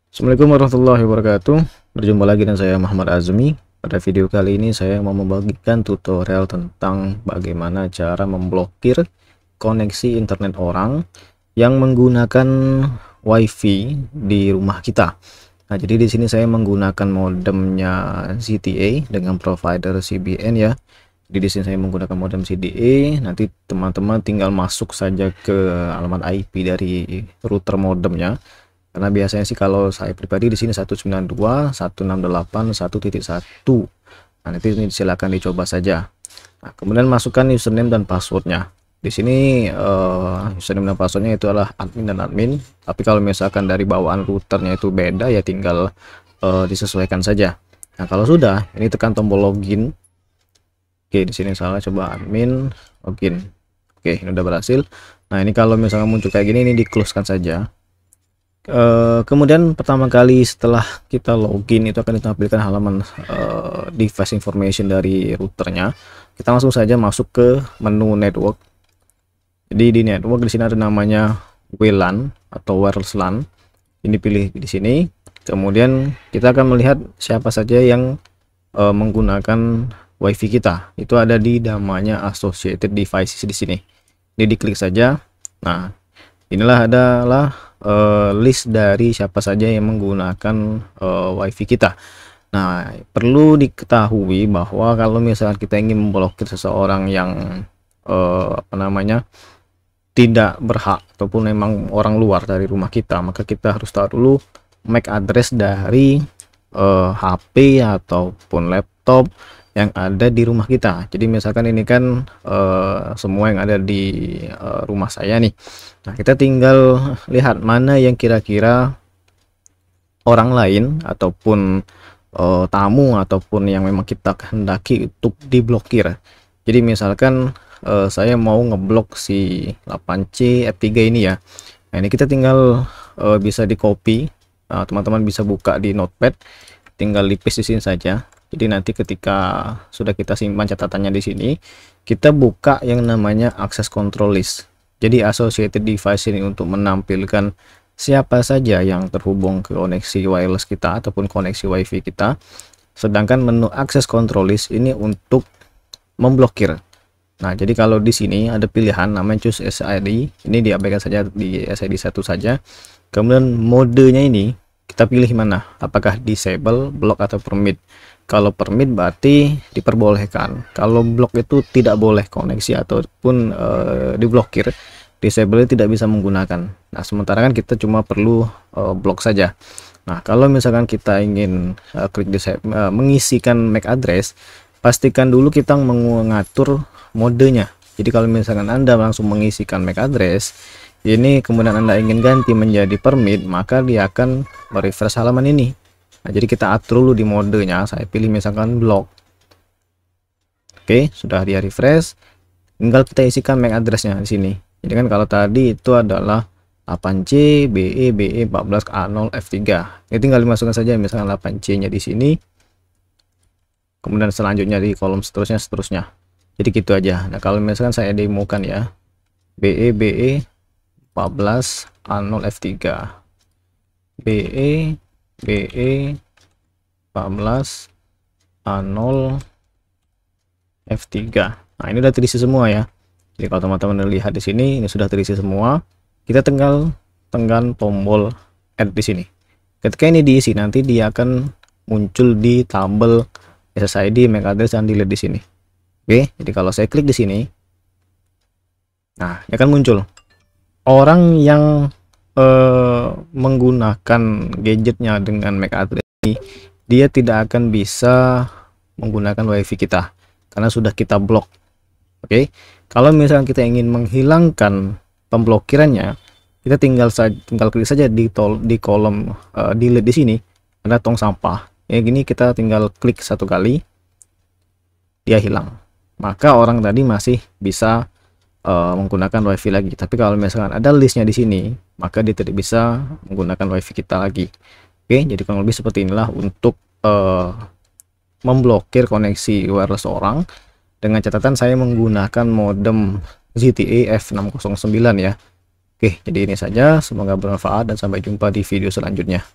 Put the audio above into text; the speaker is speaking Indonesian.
Assalamualaikum warahmatullahi wabarakatuh. Berjumpa lagi dengan saya Muhammad Azmi. Pada video kali ini saya mau membagikan tutorial tentang bagaimana cara memblokir koneksi internet orang yang menggunakan WiFi di rumah kita. Nah, jadi di sini saya menggunakan modemnya ZTE dengan provider CBN ya. Jadi di sini saya menggunakan modem CDE. Nanti teman-teman tinggal masuk saja ke alamat IP dari router modemnya. Karena biasanya sih kalau saya pribadi di sini 192.168.1.1. Nah, nanti ini silakan dicoba saja. Nah, kemudian masukkan username dan passwordnya. Di sini username dan passwordnya itu adalah admin dan admin. Tapi kalau misalkan dari bawaan routernya itu beda ya tinggal disesuaikan saja. Nah, kalau sudah, ini tekan tombol login. Oke, di sini salah, coba admin login. Oke, ini udah berhasil. Nah, ini kalau misalnya muncul kayak gini, ini di close kan saja. Kemudian pertama kali setelah kita login itu akan ditampilkan halaman device information dari routernya. Kita langsung saja masuk ke menu network. Jadi di network di sini ada namanya WLAN atau wireless LAN. Ini pilih di sini. Kemudian kita akan melihat siapa saja yang menggunakan WiFi kita. Itu ada di namanya associated devices di sini. Ini diklik saja. Nah, inilah adalah list dari siapa saja yang menggunakan WiFi kita. Nah, perlu diketahui bahwa kalau misalnya kita ingin memblokir seseorang yang tidak berhak ataupun memang orang luar dari rumah kita, maka kita harus tahu dulu MAC address dari HP ataupun laptop yang ada di rumah kita. Jadi misalkan ini kan semua yang ada di rumah saya nih. Nah, kita tinggal lihat mana yang kira-kira orang lain ataupun tamu ataupun yang memang kita kehendaki untuk diblokir. Jadi misalkan saya mau ngeblok si 8C F3 ini ya. Nah, ini kita tinggal bisa di copy. Nah, teman-teman bisa buka di notepad, tinggal di paste di sini saja. Jadi nanti ketika sudah kita simpan catatannya di sini, kita buka yang namanya access control list. Jadi associated device ini untuk menampilkan siapa saja yang terhubung ke koneksi wireless kita ataupun koneksi WiFi kita. Sedangkan menu access control list ini untuk memblokir. Nah, jadi kalau di sini ada pilihan namanya choose SID, ini diabaikan saja di SID 1 saja. Kemudian modenya ini kita pilih mana, apakah disable, block atau permit. Kalau permit berarti diperbolehkan, kalau block itu tidak boleh koneksi ataupun diblokir. Disable tidak bisa menggunakan. Nah, sementara kan kita cuma perlu block saja. Nah, kalau misalkan kita ingin klik mengisikan MAC address, pastikan dulu kita mengatur modenya. Jadi kalau misalkan Anda langsung mengisikan MAC address ini, kemudian Anda ingin ganti menjadi permit, maka dia akan merefresh halaman ini. Nah, jadi kita atur dulu di modenya. Saya pilih misalkan block. Oke, sudah dia refresh. Tinggal kita isikan MAC addressnya di sini. Jadi kan kalau tadi itu adalah 8C BE BE 14 A0 F3. Ini tinggal dimasukkan saja misalkan 8C-nya di sini. Kemudian selanjutnya di kolom seterusnya. Jadi gitu aja. Nah, kalau misalkan saya demokan ya, BE BE 14 A0 F3, BE BE 14 A0 F3. Nah, ini udah terisi semua ya. Jadi kalau teman-teman lihat di sini, ini sudah terisi semua. Kita tinggal tekan tombol add di sini. Ketika ini diisi, nanti dia akan muncul di tabel SSID, MAC address, dan delete di sini. Oke, jadi kalau saya klik di sini, nah, dia akan muncul orang yang menggunakan gadgetnya dengan MAC address ini, dia tidak akan bisa menggunakan WiFi kita karena sudah kita blok. Oke, kalau misalnya kita ingin menghilangkan pemblokirannya, kita tinggal klik saja di kolom delete di sini, ada tong sampah. Ya gini, kita tinggal klik satu kali, dia hilang. Maka orang tadi masih bisa menggunakan WiFi lagi. Tapi kalau misalkan ada listnya di sini, maka dia tidak bisa menggunakan WiFi kita lagi. Oke, jadi kurang lebih seperti inilah untuk memblokir koneksi wireless orang. Dengan catatan saya menggunakan modem ZTE F609 ya. Oke, jadi ini saja. Semoga bermanfaat dan sampai jumpa di video selanjutnya.